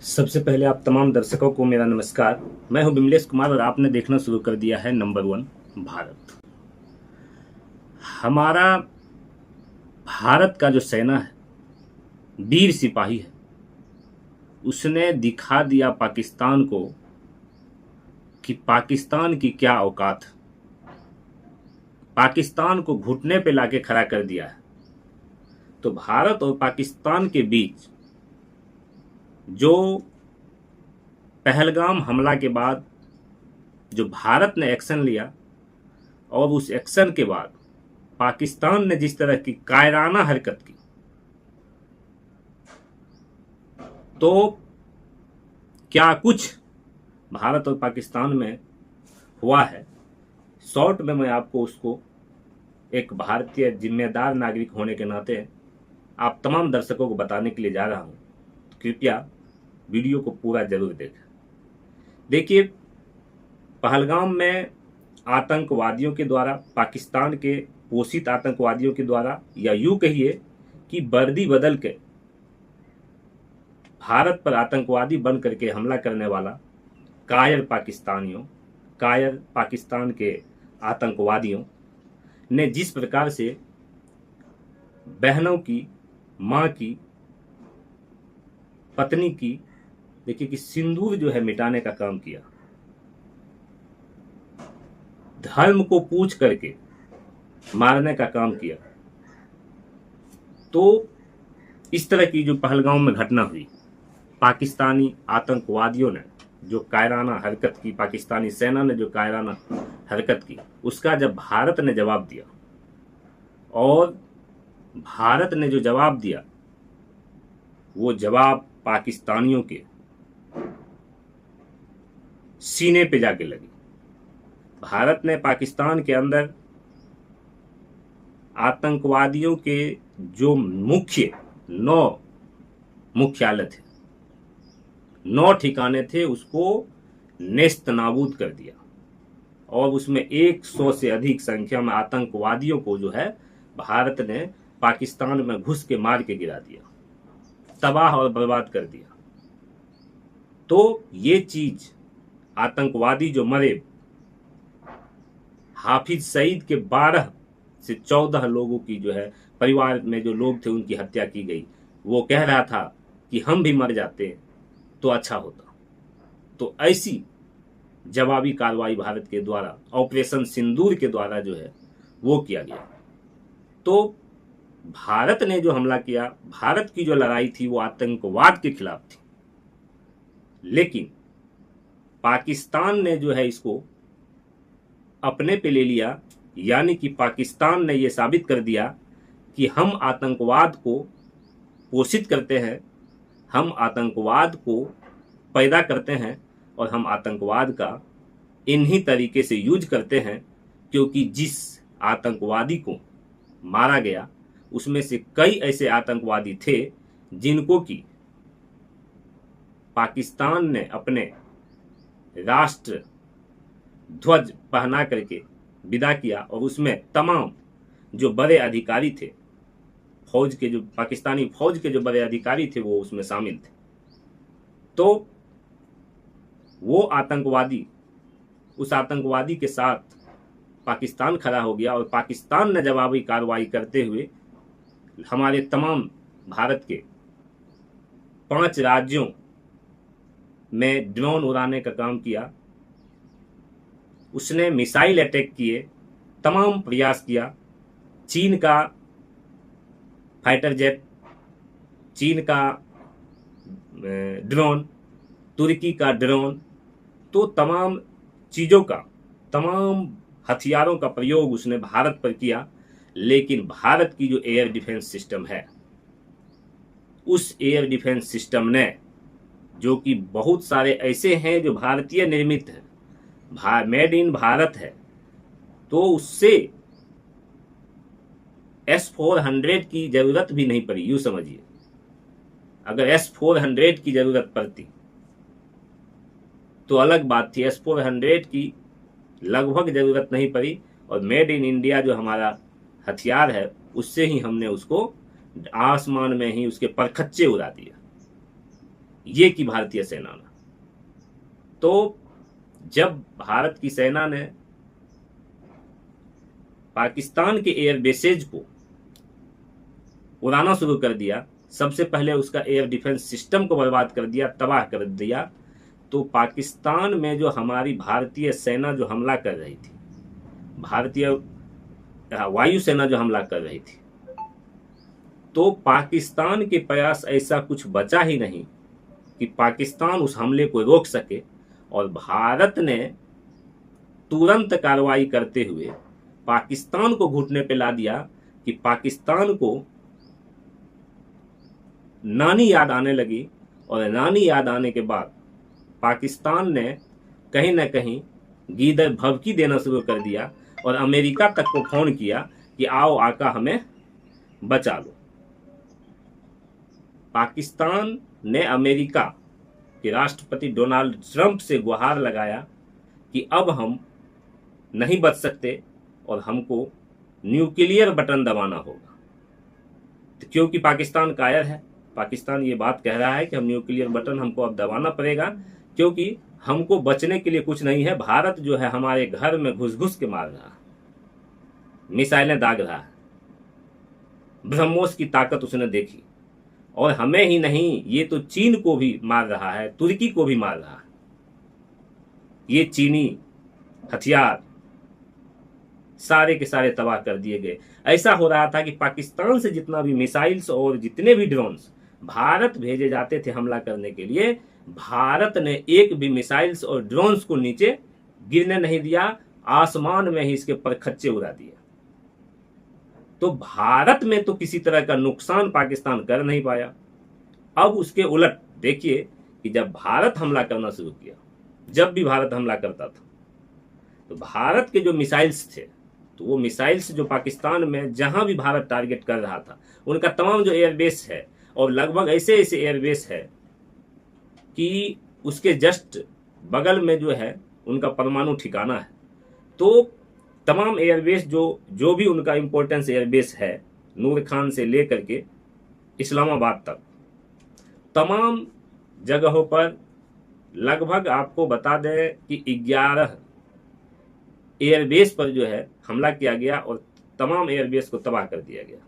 सबसे पहले आप तमाम दर्शकों को मेरा नमस्कार। मैं हूं बिमलेश कुमार और आपने देखना शुरू कर दिया है नंबर 1 भारत। हमारा भारत का जो सेना है, वीर सिपाही है, उसने दिखा दिया पाकिस्तान को कि पाकिस्तान की क्या औकात है। पाकिस्तान को घुटने पे लाके खड़ा कर दिया है। तो भारत और पाकिस्तान के बीच जो पहलगाम हमला के बाद जो भारत ने एक्शन लिया और उस एक्शन के बाद पाकिस्तान ने जिस तरह की कायराना हरकत की, तो क्या कुछ भारत और पाकिस्तान में हुआ है, शॉर्ट में मैं आपको उसको एक भारतीय जिम्मेदार नागरिक होने के नाते आप तमाम दर्शकों को बताने के लिए जा रहा हूं। तो कृपया वीडियो को पूरा जरूर देखें। देखिए, पहलगाम में आतंकवादियों के द्वारा, पाकिस्तान के पोषित आतंकवादियों के द्वारा, या यूं कहिए कि वर्दी बदल के भारत पर आतंकवादी बन करके हमला करने वाला कायर पाकिस्तानियों, कायर पाकिस्तान के आतंकवादियों ने जिस प्रकार से बहनों की, मां की, पत्नी की, देखिए कि सिंदूर जो है मिटाने का काम किया, धर्म को पूछ करके मारने का काम किया। तो इस तरह की जो पहलगाम में घटना हुई, पाकिस्तानी आतंकवादियों ने जो कायराना हरकत की, पाकिस्तानी सेना ने जो कायराना हरकत की, उसका जब भारत ने जवाब दिया, और भारत ने जो जवाब दिया वो जवाब पाकिस्तानियों के सीने पे जाके लगी। भारत ने पाकिस्तान के अंदर आतंकवादियों के जो मुख्य 9 मुख्यालय थे, 9 ठिकाने थे, उसको नेस्त नाबूद कर दिया, और उसमें 100 से अधिक संख्या में आतंकवादियों को जो है भारत ने पाकिस्तान में घुस के मार के गिरा दिया, तबाह और बर्बाद कर दिया। तो ये चीज, आतंकवादी जो मरे, हाफिज सईद के 12 से 14 लोगों की जो है, परिवार में जो लोग थे उनकी हत्या की गई। वो कह रहा था कि हम भी मर जाते तो अच्छा होता। तो ऐसी जवाबी कार्रवाई भारत के द्वारा, ऑपरेशन सिंदूर के द्वारा जो है वो किया गया। तो भारत ने जो हमला किया, भारत की जो लड़ाई थी वो आतंकवाद के खिलाफ थी, लेकिन पाकिस्तान ने जो है इसको अपने पे ले लिया। यानी कि पाकिस्तान ने यह साबित कर दिया कि हम आतंकवाद को पोषित करते हैं, हम आतंकवाद को पैदा करते हैं, और हम आतंकवाद का इन्हीं तरीके से यूज करते हैं, क्योंकि जिस आतंकवादी को मारा गया उसमें से कई ऐसे आतंकवादी थे जिनको कि पाकिस्तान ने अपने राष्ट्र ध्वज पहना करके विदा किया, और उसमें तमाम जो बड़े अधिकारी थे, फौज के, जो पाकिस्तानी फौज के जो बड़े अधिकारी थे, वो उसमें शामिल थे। तो वो आतंकवादी, उस आतंकवादी के साथ पाकिस्तान खड़ा हो गया, और पाकिस्तान ने जवाबी कार्रवाई करते हुए हमारे तमाम भारत के 5 राज्यों में ड्रोन उड़ाने का काम किया। उसने मिसाइल अटैक किए, तमाम प्रयास किया। चीन का फाइटर जेट, चीन का ड्रोन, तुर्की का ड्रोन, तो तमाम चीज़ों का, तमाम हथियारों का प्रयोग उसने भारत पर किया। लेकिन भारत की जो एयर डिफेंस सिस्टम है, उस एयर डिफेंस सिस्टम ने, जो कि बहुत सारे ऐसे हैं जो भारतीय निर्मित हैं, मेड इन भारत है, तो उससे S-400 की जरूरत भी नहीं पड़ी। यूं समझिए, अगर S-400 की जरूरत पड़ती तो अलग बात थी। S-400 की लगभग जरूरत नहीं पड़ी, और मेड इन इंडिया जो हमारा हथियार है, उससे ही हमने उसको आसमान में ही उसके परखच्चे उड़ा दिया। ये की भारतीय सेना ने। तो जब भारत की सेना ने पाकिस्तान के एयर बेसेज को उड़ाना शुरू कर दिया, सबसे पहले उसका एयर डिफेंस सिस्टम को बर्बाद कर दिया, तबाह कर दिया, तो पाकिस्तान में जो हमारी भारतीय सेना जो हमला कर रही थी, भारतीय वायुसेना जो हमला कर रही थी, तो पाकिस्तान के पास ऐसा कुछ बचा ही नहीं कि पाकिस्तान उस हमले को रोक सके। और भारत ने तुरंत कार्रवाई करते हुए पाकिस्तान को घुटने पे ला दिया कि पाकिस्तान को नानी याद आने लगी। और नानी याद आने के बाद पाकिस्तान ने कहीं ना कहीं गीदड़ भभकी देना शुरू कर दिया और अमेरिका तक को फोन किया कि आओ आका हमें बचा लो। पाकिस्तान ने अमेरिका के राष्ट्रपति डोनाल्ड ट्रंप से गुहार लगाया कि अब हम नहीं बच सकते और हमको न्यूक्लियर बटन दबाना होगा। तो क्योंकि पाकिस्तान कायर है, पाकिस्तान ये बात कह रहा है कि हम न्यूक्लियर बटन हमको अब दबाना पड़ेगा, क्योंकि हमको बचने के लिए कुछ नहीं है। भारत जो है हमारे घर में घुस घुस के मार रहा है, मिसाइलें दाग रहा है, ब्रह्मोस की ताकत उसने देखी। और हमें ही नहीं, ये तो चीन को भी मार रहा है, तुर्की को भी मार रहा है। ये चीनी हथियार सारे के सारे तबाह कर दिए गए। ऐसा हो रहा था कि पाकिस्तान से जितना भी मिसाइल्स और जितने भी ड्रोन्स भारत भेजे जाते थे हमला करने के लिए, भारत ने एक भी मिसाइल्स और ड्रोन्स को नीचे गिरने नहीं दिया, आसमान में ही इसके परखच्चे उड़ा दिए। तो भारत में तो किसी तरह का नुकसान पाकिस्तान कर नहीं पाया। अब उसके उलट देखिए कि जब भारत हमला करना शुरू किया, जब भी भारत हमला करता था तो भारत के जो मिसाइल्स थे, तो वो मिसाइल्स जो पाकिस्तान में जहां भी भारत टारगेट कर रहा था, उनका तमाम जो एयरबेस है, और लगभग ऐसे ऐसे एयरबेस है कि उसके जस्ट बगल में जो है उनका परमाणु ठिकाना है। तो तमाम एयरबेस जो भी उनका इंपॉर्टेंस एयरबेस है, नूर खान से लेकर के इस्लामाबाद तक, तमाम जगहों पर लगभग आपको बता दें कि 11 एयरबेस पर जो है हमला किया गया और तमाम एयरबेस को तबाह कर दिया गया।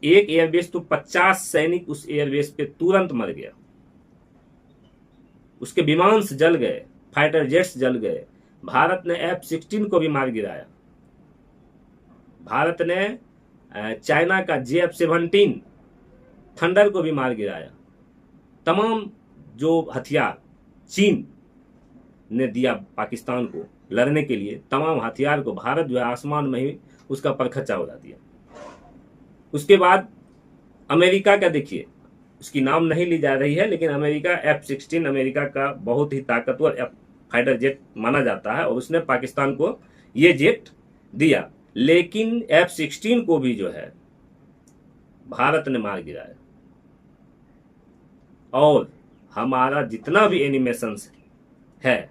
एक एयरबेस तो 50 सैनिक उस एयरबेस पे तुरंत मर गया, उसके विमान जल गए, फाइटर जेट्स जल गए। भारत ने F-16 को भी मार गिराया। भारत ने चाइना का JF-17 थंडर को भी मार गिराया। तमाम जो हथियार चीन ने दिया पाकिस्तान को लड़ने के लिए, तमाम हथियार को भारत जो है आसमान में ही उसका परखच्चा उड़ा दिया। उसके बाद अमेरिका का देखिए, उसकी नाम नहीं ली जा रही है, लेकिन अमेरिका F-16 अमेरिका का बहुत ही ताकतवर फाइटर जेट माना जाता है और उसने पाकिस्तान को ये जेट दिया। लेकिन F-16 को भी जो है भारत ने मार गिराया। और हमारा जितना भी एनिमेशंस है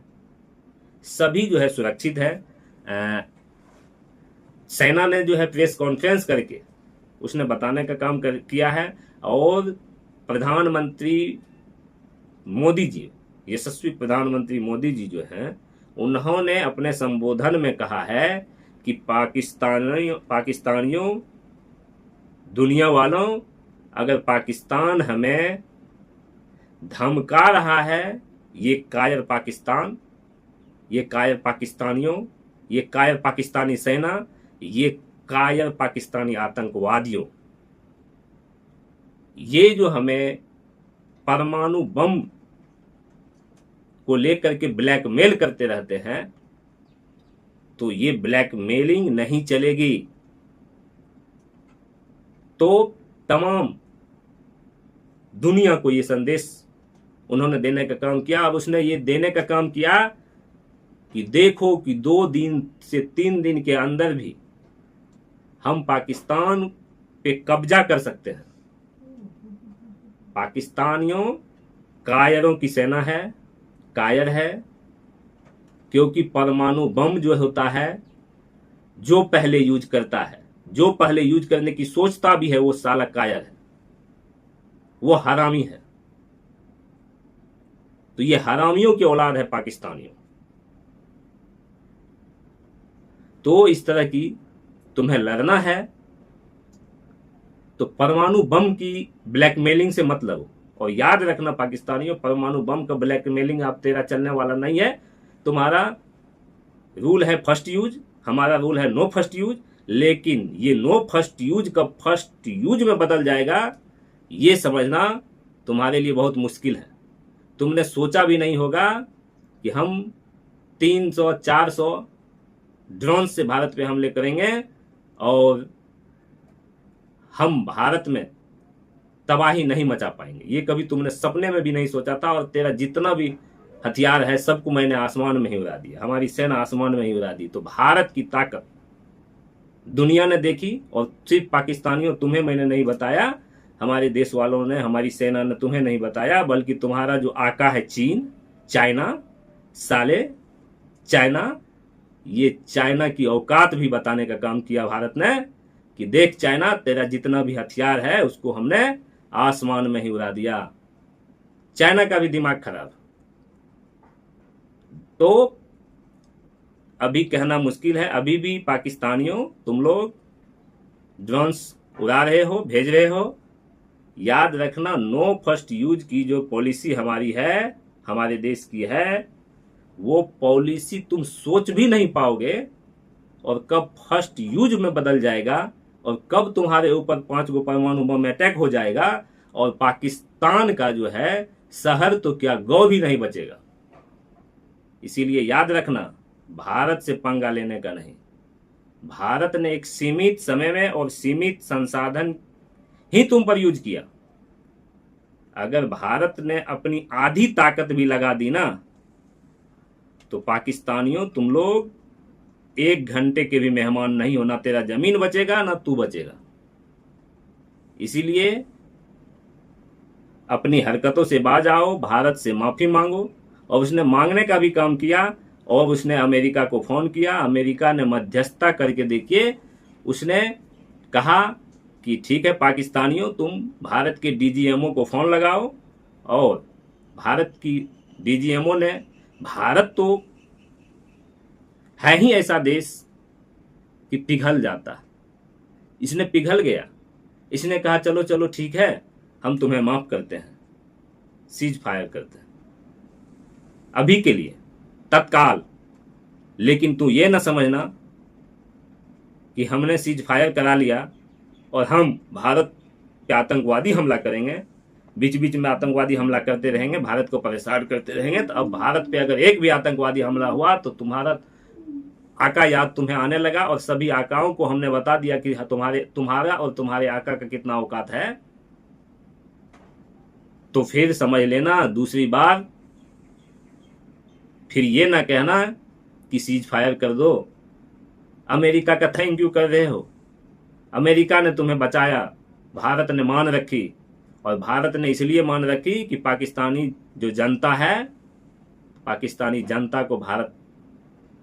सभी जो है सुरक्षित है। सेना ने जो है प्रेस कॉन्फ्रेंस करके उसने बताने का काम किया है। और प्रधानमंत्री मोदी जी, यशस्वी प्रधानमंत्री मोदी जी जो हैं, उन्होंने अपने संबोधन में कहा है कि पाकिस्तानियों, दुनिया वालों, अगर पाकिस्तान हमें धमका रहा है, ये कायर पाकिस्तान, ये कायर पाकिस्तानियों, ये कायर पाकिस्तानी सेना, ये कायर पाकिस्तानी आतंकवादियों, ये जो हमें परमाणु बम को लेकर के ब्लैकमेल करते रहते हैं, तो ये ब्लैकमेलिंग नहीं चलेगी। तो तमाम दुनिया को ये संदेश उन्होंने देने का काम किया। अब उसने ये देने का काम किया कि देखो कि 2 दिन से 3 दिन के अंदर भी हम पाकिस्तान पे कब्जा कर सकते हैं। पाकिस्तानियों कायरों की सेना है, कायर है, क्योंकि परमाणु बम जो होता है, जो पहले यूज करता है, जो पहले यूज करने की सोचता भी है, वो साला कायर है, वो हरामी है। तो ये हरामियों की औलाद है पाकिस्तानियों। तो इस तरह की तुम्हें लड़ना है तो परमाणु बम की ब्लैकमेलिंग से मत लड़ो। और याद रखना पाकिस्तानियों, परमाणु बम का ब्लैकमेलिंग आप तेरा चलने वाला नहीं है। तुम्हारा रूल है फर्स्ट यूज, हमारा रूल है नो फर्स्ट यूज। लेकिन ये नो फर्स्ट यूज कब फर्स्ट यूज में बदल जाएगा ये समझना तुम्हारे लिए बहुत मुश्किल है। तुमने सोचा भी नहीं होगा कि हम 300-400 ड्रोन से भारत पे हमले करेंगे और हम भारत में तबाही नहीं मचा पाएंगे। ये कभी तुमने सपने में भी नहीं सोचा था। और तेरा जितना भी हथियार है सबको मैंने आसमान में ही उड़ा दिया, हमारी सेना आसमान में ही उड़ा दी। तो भारत की ताकत दुनिया ने देखी। और सिर्फ पाकिस्तानियों तुम्हें मैंने नहीं बताया, हमारे देश वालों ने, हमारी सेना ने तुम्हें नहीं बताया, बल्कि तुम्हारा जो आका है चीन, चाइना, साले चाइना, ये चाइना की औकात भी बताने का काम किया भारत ने कि देख चाइना, तेरा जितना भी हथियार है उसको हमने आसमान में ही उड़ा दिया। चाइना का भी दिमाग खराब। तो अभी कहना मुश्किल है, अभी भी पाकिस्तानियों तुम लोग ड्रोन्स उड़ा रहे हो, भेज रहे हो। याद रखना नो फर्स्ट यूज की जो पॉलिसी हमारी है, हमारे देश की है, वो पॉलिसी तुम सोच भी नहीं पाओगे और कब फर्स्ट यूज में बदल जाएगा और कब तुम्हारे ऊपर 5 गो परमाणु बम अटैक हो जाएगा और पाकिस्तान का जो है शहर तो क्या गांव भी नहीं बचेगा। इसीलिए याद रखना, भारत से पंगा लेने का नहीं। भारत ने एक सीमित समय में और सीमित संसाधन ही तुम पर यूज किया। अगर भारत ने अपनी आधी ताकत भी लगा दी ना तो पाकिस्तानियों तुम लोग 1 घंटे के भी मेहमान नहीं हो। ना तेरा जमीन बचेगा ना तू बचेगा। इसीलिए अपनी हरकतों से बाज आओ, भारत से माफी मांगो। और उसने मांगने का भी काम किया और उसने अमेरिका को फोन किया। अमेरिका ने मध्यस्थता करके देखिए, उसने कहा कि ठीक है पाकिस्तानियों, तुम भारत के डीजीएमओ को फोन लगाओ। और भारत की डीजीएमओ ने, भारत तो है ही ऐसा देश कि पिघल जाता, इसने पिघल गया। इसने कहा चलो चलो ठीक है, हम तुम्हें माफ करते हैं, सीज फायर करते हैं अभी के लिए, तत्काल। लेकिन तू ये ना समझना कि हमने सीज फायर करा लिया और हम भारत पे आतंकवादी हमला करेंगे, बीच बीच में आतंकवादी हमला करते रहेंगे, भारत को परेशान करते रहेंगे। तो अब भारत पे अगर एक भी आतंकवादी हमला हुआ तो तुम्हारा आका याद तुम्हें आने लगा। और सभी आकाओं को हमने बता दिया कि तुम्हारा और तुम्हारे आका का कितना औकात है। तो फिर समझ लेना, दूसरी बार फिर ये ना कहना कि सीज फायर कर दो। अमेरिका का थैंक यू कर रहे हो। अमेरिका ने तुम्हें बचाया, भारत ने मान रखी। और भारत ने इसलिए मान रखी कि पाकिस्तानी जो जनता है, पाकिस्तानी जनता को भारत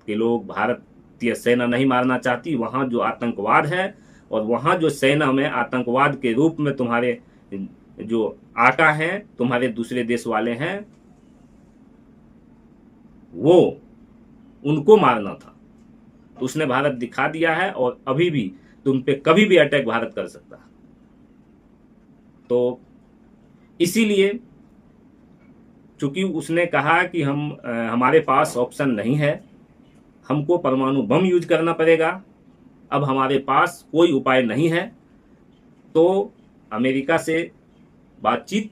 के लोग, भारतीय सेना नहीं मारना चाहती। वहां जो आतंकवाद है और वहां जो सेना में आतंकवाद के रूप में तुम्हारे जो आका हैं, तुम्हारे दूसरे देश वाले हैं, वो उनको मारना था। तो उसने भारत दिखा दिया है और अभी भी तुम पे कभी भी अटैक भारत कर सकता है। तो इसीलिए चूंकि उसने कहा कि हमारे पास ऑप्शन नहीं है, हमको परमाणु बम यूज करना पड़ेगा, अब हमारे पास कोई उपाय नहीं है। तो अमेरिका से बातचीत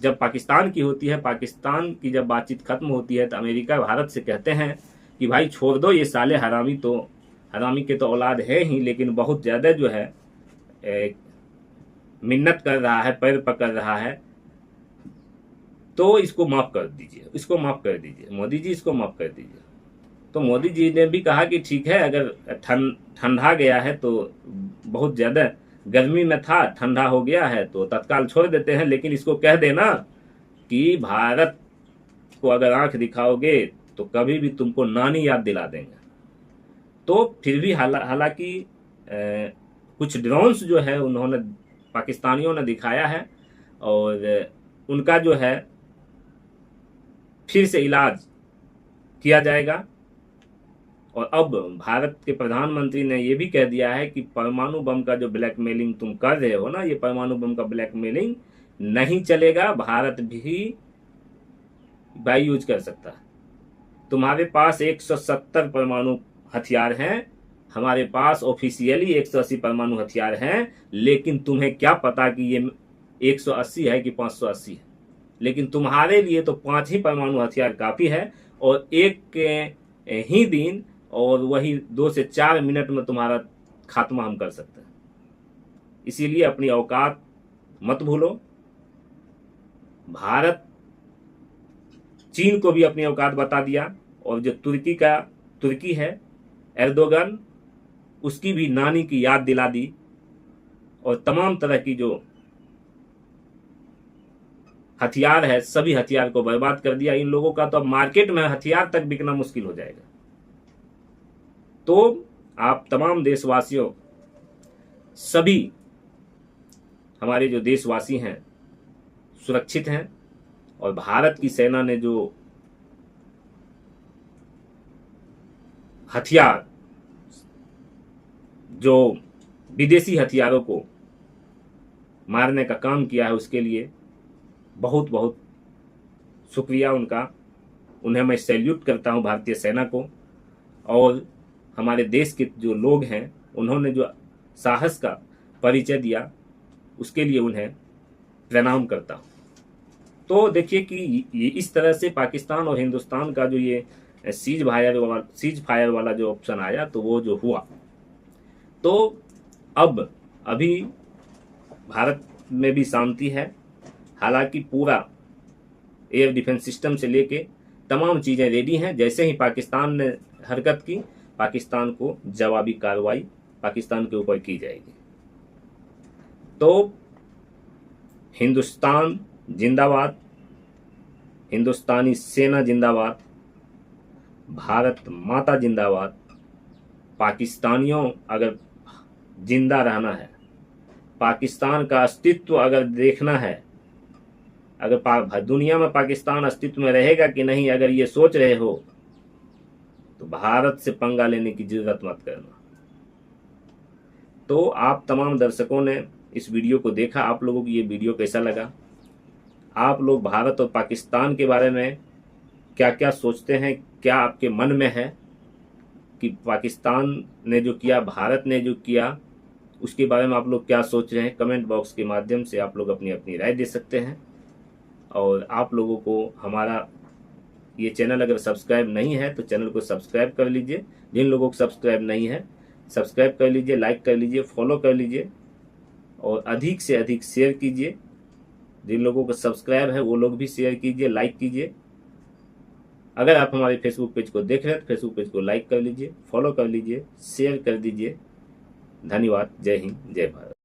जब पाकिस्तान की होती है, पाकिस्तान की जब बातचीत खत्म होती है तो अमेरिका भारत से कहते हैं कि भाई छोड़ दो ये साले हरामी, तो हरामी के तो औलाद है ही, लेकिन बहुत ज़्यादा जो है मिन्नत कर रहा है, पैर पकड़ रहा है, तो इसको माफ़ कर दीजिए, इसको माफ़ कर दीजिए, मोदी जी इसको माफ़ कर दीजिए। तो मोदी जी ने भी कहा कि ठीक है, अगर ठंडा गया है तो बहुत ज़्यादा गर्मी में था, ठंडा हो गया है तो तत्काल छोड़ देते हैं, लेकिन इसको कह देना कि भारत को अगर आंख दिखाओगे तो कभी भी तुमको नानी याद दिला देंगे। तो फिर भी हालांकि कुछ ड्रोन्स जो है उन्होंने, पाकिस्तानियों ने दिखाया है और उनका जो है फिर से इलाज किया जाएगा। और अब भारत के प्रधानमंत्री ने यह भी कह दिया है कि परमाणु बम का जो ब्लैकमेलिंग तुम कर रहे हो ना, ये परमाणु बम का ब्लैकमेलिंग नहीं चलेगा, भारत भी बाई यूज कर सकता है। तुम्हारे पास 170 परमाणु हथियार हैं, हमारे पास ऑफिशियली 180 परमाणु हथियार हैं, लेकिन तुम्हें क्या पता कि ये 180 है कि 580 है। लेकिन तुम्हारे लिए तो 5 ही परमाणु हथियार काफी है, और एक के ही दिन और वही 2 से 4 मिनट में तुम्हारा खात्मा हम कर सकते हैं। इसीलिए अपनी औकात मत भूलो। भारत चीन को भी अपनी औकात बता दिया, और जो तुर्की है एर्दोगन, उसकी भी नानी की याद दिला दी, और तमाम तरह की जो हथियार है सभी हथियार को बर्बाद कर दिया। इन लोगों का तो अब मार्केट में हथियार तक बिकना मुश्किल हो जाएगा। तो आप तमाम देशवासियों, सभी हमारे जो देशवासी हैं सुरक्षित हैं, और भारत की सेना ने जो हथियार, जो विदेशी हथियारों को मारने का काम किया है, उसके लिए बहुत बहुत शुक्रिया उनका। उन्हें मैं सैल्यूट करता हूं, भारतीय सेना को। और हमारे देश के जो लोग हैं उन्होंने जो साहस का परिचय दिया, उसके लिए उन्हें प्रणाम करता हूं। तो देखिए कि ये इस तरह से पाकिस्तान और हिंदुस्तान का जो ये सीज फायर वाला जो ऑप्शन आया, तो वो जो हुआ, तो अब अभी भारत में भी शांति है। हालांकि पूरा एयर डिफेंस सिस्टम से लेके तमाम चीजें रेडी हैं। जैसे ही पाकिस्तान ने हरकत की, पाकिस्तान को जवाबी कार्रवाई पाकिस्तान के ऊपर की जाएगी। तो हिंदुस्तान जिंदाबाद, हिंदुस्तानी सेना जिंदाबाद, भारत माता जिंदाबाद। पाकिस्तानियों अगर जिंदा रहना है, पाकिस्तान का अस्तित्व अगर देखना है, अगर दुनिया में पाकिस्तान अस्तित्व में रहेगा कि नहीं, अगर ये सोच रहे हो, तो भारत से पंगा लेने की जरूरत मत करना। तो आप तमाम दर्शकों ने इस वीडियो को देखा, आप लोगों को ये वीडियो कैसा लगा? आप लोग भारत और पाकिस्तान के बारे में क्या क्या सोचते हैं? क्या आपके मन में है कि पाकिस्तान ने जो किया, भारत ने जो किया, उसके बारे में आप लोग क्या सोच रहे हैं? कमेंट बॉक्स के माध्यम से आप लोग अपनी अपनी राय दे सकते हैं। और आप लोगों को हमारा ये चैनल अगर सब्सक्राइब नहीं है तो चैनल को सब्सक्राइब कर लीजिए। जिन लोगों को सब्सक्राइब नहीं है, सब्सक्राइब कर लीजिए, लाइक कर लीजिए, फॉलो कर लीजिए, और अधिक से अधिक शेयर कीजिए। जिन लोगों को सब्सक्राइब है वो लोग भी शेयर कीजिए, लाइक कीजिए। अगर आप हमारे फेसबुक पेज को देख रहे हैं तो फेसबुक पेज को लाइक कर लीजिए, फॉलो कर लीजिए, शेयर कर दीजिए। धन्यवाद। जय हिंद, जय भारत।